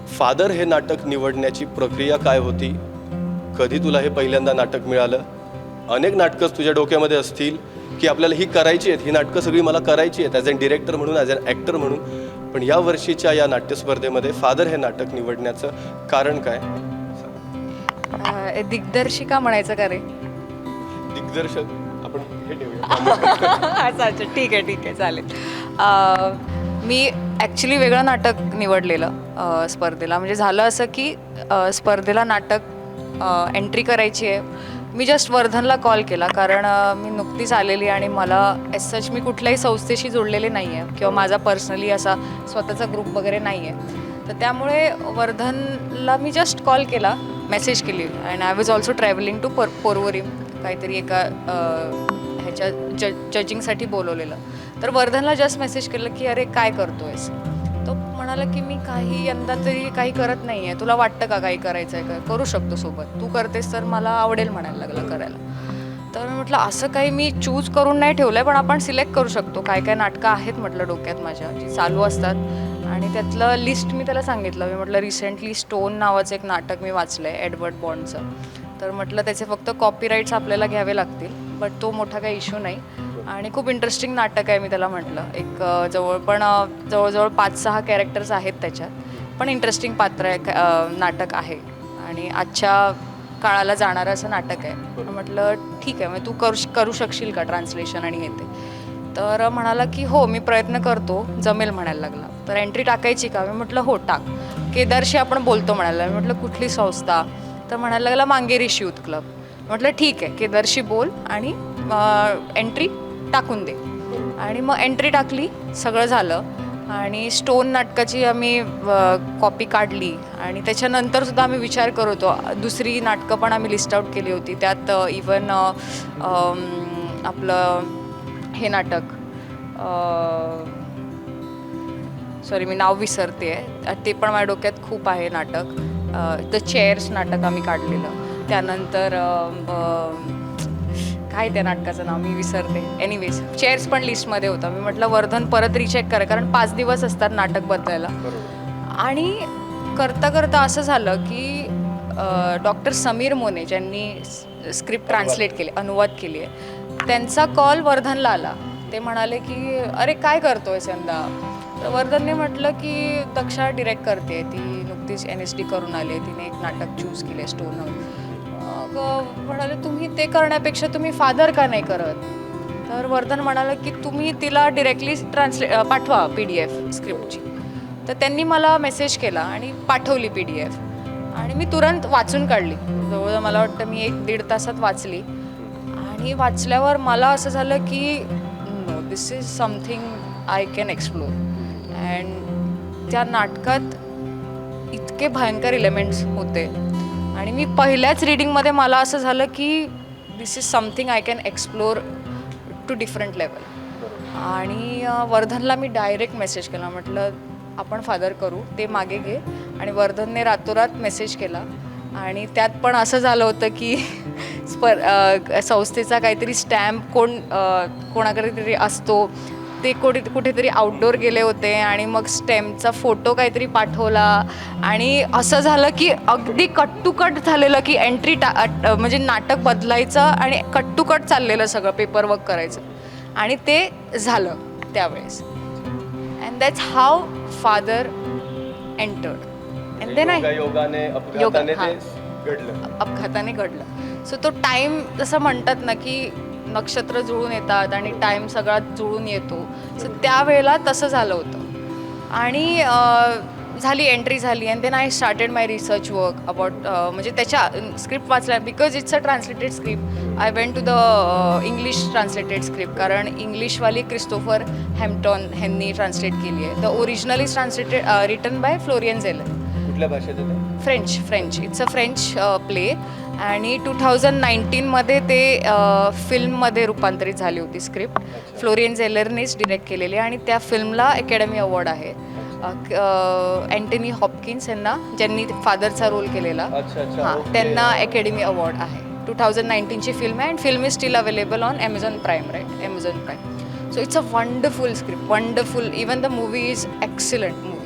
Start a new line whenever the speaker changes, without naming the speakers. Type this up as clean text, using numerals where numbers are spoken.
Father हे नाटक निवडण्याची प्रक्रिया काय होती? कधी तुला हे पहिल्यांदा नाटक मिळालं? अनेक नाटकं तुझ्या डोक्यामध्ये असतील की आपल्याला ही करायची आहेत, ही नाटकं सगळी मला करायची आहेत ॲज अ डिरेक्टर म्हणून, ॲज अन ॲक्टर म्हणून. पण या वर्षीच्या या नाट्यस्पर्धेमध्ये फादर हे नाटक निवडण्याचं कारण काय?
दिग्दर्शिका म्हणायचं का रे?
दिग्दर्शक आपण हे ठेवूया.
अच्छा ठीक आहे चालेल. मी ॲक्च्युली वेगळं नाटक निवडलेलं स्पर्धेला. म्हणजे झालं असं की स्पर्धेला नाटक एंट्री करायची आहे. मी जस्ट वर्धनला कॉल केला कारण मी नुकतीच आलेली आणि मला एस सच मी कुठल्याही संस्थेशी जोडलेले नाही आहे किंवा माझा पर्सनली असा स्वतःचा ग्रुप वगैरे नाही आहे. तर त्यामुळे वर्धनला मी जस्ट कॉल केला, मेसेज केली. And I was also travelling to Porvorim, काहीतरी एका ह्याच्या जजिंगसाठी बोलवलेलं. तर वर्धनला जस्ट मेसेज केलं की अरे काय करतो आहेस? तो म्हणाला की मी काही यंदा तरी काही करत नाही आहे, तुला वाटतं का काही करायचं आहे का? करू शकतो सोबत, तू करतेस तर मला आवडेल म्हणायला लागला करायला. तर म्हटलं असं काही मी चूज करून नाही ठेवलं आहे, पण आपण सिलेक्ट करू शकतो. काय काय नाटकं आहेत म्हटलं डोक्यात माझ्या जी चालू असतात. आणि त्यातलं लिस्ट मी त्याला सांगितलं. मी म्हटलं रिसेंटली स्टोन नावाचं एक नाटक मी वाचलं आहे एडवर्ड बॉन्डचं. तर म्हटलं त्याचे फक्त कॉपीराईट्स आपल्याला घ्यावे लागतील, बट तो मोठा काही इश्यू नाही. आणि खूप इंटरेस्टिंग नाटक आहे, मी त्याला म्हटलं. एक जवळजवळ 5-6 कॅरेक्टर्स आहेत त्याच्यात, पण इंटरेस्टिंग पात्र आहे, नाटक आहे आणि आजच्या काळाला जाणारं असं नाटक आहे. म्हटलं ठीक आहे, मग तू करू शकशील का ट्रान्सलेशन आणि हे ते? तर म्हणाला की हो मी प्रयत्न करतो, जमेल म्हणायला लागला. तर एंट्री टाकायची का? मी म्हटलं हो टाक. केदारशी आपण बोलतो म्हणाला. मी म्हटलं कुठली संस्था? तर म्हणायला लागला मांगेरीश यूथ क्लब. म्हटलं ठीक आहे, केदारशी बोल आणि एंट्री टाकून दे. आणि मग एंट्री टाकली, सगळं झालं. आणि स्टोन नाटकाची आम्ही कॉपी काढली आणि त्याच्यानंतर सुद्धा आम्ही विचार करत होतो. दुसरी नाटकं पण आम्ही लिस्ट आऊट केली होती. त्यात इवन आपलं हे नाटक, सॉरी मी नाव विसरते आहे, ते पण माझ्या डोक्यात खूप आहे नाटक. द चेअर्स नाटक आम्ही काढलेलं. त्यानंतर काय त्या नाटकाचं नाव मी विसरते. एनिवेज चेअर्स पण लिस्टमध्ये होतं. मी म्हटलं वर्धन परत रिचेक करा, कारण 5 दिवस असतात नाटक बदलायला. आणि करता करता असं झालं की डॉक्टर समीर मोने ज्यांनी स्क्रिप्ट ट्रान्सलेट केली, अनुवाद केली आहे, त्यांचा कॉल वर्धनला आला. ते म्हणाले की अरे काय करतोय यंदा? तर वर्धनने म्हटलं की दक्षा डिरेक्ट करते, ती नुकतीच NSD करून आली आहे, तिने एक नाटक चूज केलं स्टोन. म्हणाले तुम्ही ते करण्यापेक्षा तुम्ही फादर का नाही करत? तर वर्धन म्हणाला की तुम्ही तिला डिरेक्टली पाठवा PDF स्क्रिप्टची. तर त्यांनी मला मेसेज केला आणि पाठवली PDF. आणि मी तुरंत वाचून काढली. जवळजवळ मला वाटतं मी 1-1.5 तासात वाचली. आणि वाचल्यावर मला असं झालं की no, this is something I can explore. And त्या नाटकात इतके भयंकर एलिमेंट्स होते आणि मी पहिल्याच रीडिंगमध्ये मला असं झालं की this is something I can explore to different level. आणि वर्धनला मी डायरेक्ट मेसेज केला, म्हटलं आपण फादर करू, ते मागे घे. आणि वर्धनने रातोरात मेसेज केला. आणि त्यात पण असं झालं होतं की संस्थेचा काहीतरी स्टॅम्प कोणाकडे तरी असतो, ते कुठेतरी आउटडोर गेले होते आणि मग स्टॅम्पचा फोटो काहीतरी पाठवला. आणि असं झालं की अगदी कट टू कट झालेलं की एंट्री म्हणजे नाटक बदलायचं आणि कट टू कट चाललेलं सगळं पेपर वर्क करायचं. आणि ते झालं त्यावेळेस. And that's how father entered. And then अपघाताने घडलं. सो तो टाईम जसं म्हणतात ना की नक्षत्र जुळून येतात आणि टाईम सगळा जुळून येतो. सो त्यावेळेला तसं झालं होतं. आणि झाली एंट्री झाली. And then I started my research work about म्हणजे त्याच्या स्क्रिप्ट वाचल्या, because it's a translated script. I went to the English translated script, कारण इंग्लिशवाली क्रिस्टोफर हॅम्प्टन ह्यांनी ट्रान्सलेट केली आहे. The original is translated written by Florian Zeller.
कुठल्या भाषेत?
French. It's a French play. आणि 2019मध्ये ते फिल्ममध्ये रूपांतरित झाली होती स्क्रिप्ट. फ्लोरियन झेलरनेच डिरेक्ट केलेली आणि त्या फिल्मला अकॅडमी अवॉर्ड आहे. अँटनी हॉपकिन्स यांना, ज्यांनी फादरचा रोल केलेला, त्यांना अकॅडमी अवॉर्ड आहे. 2019ची फिल्म आहे. And film is still available on Amazon Prime, right? Amazon Prime. So it's a wonderful script, wonderful. Even the movie is excellent movie.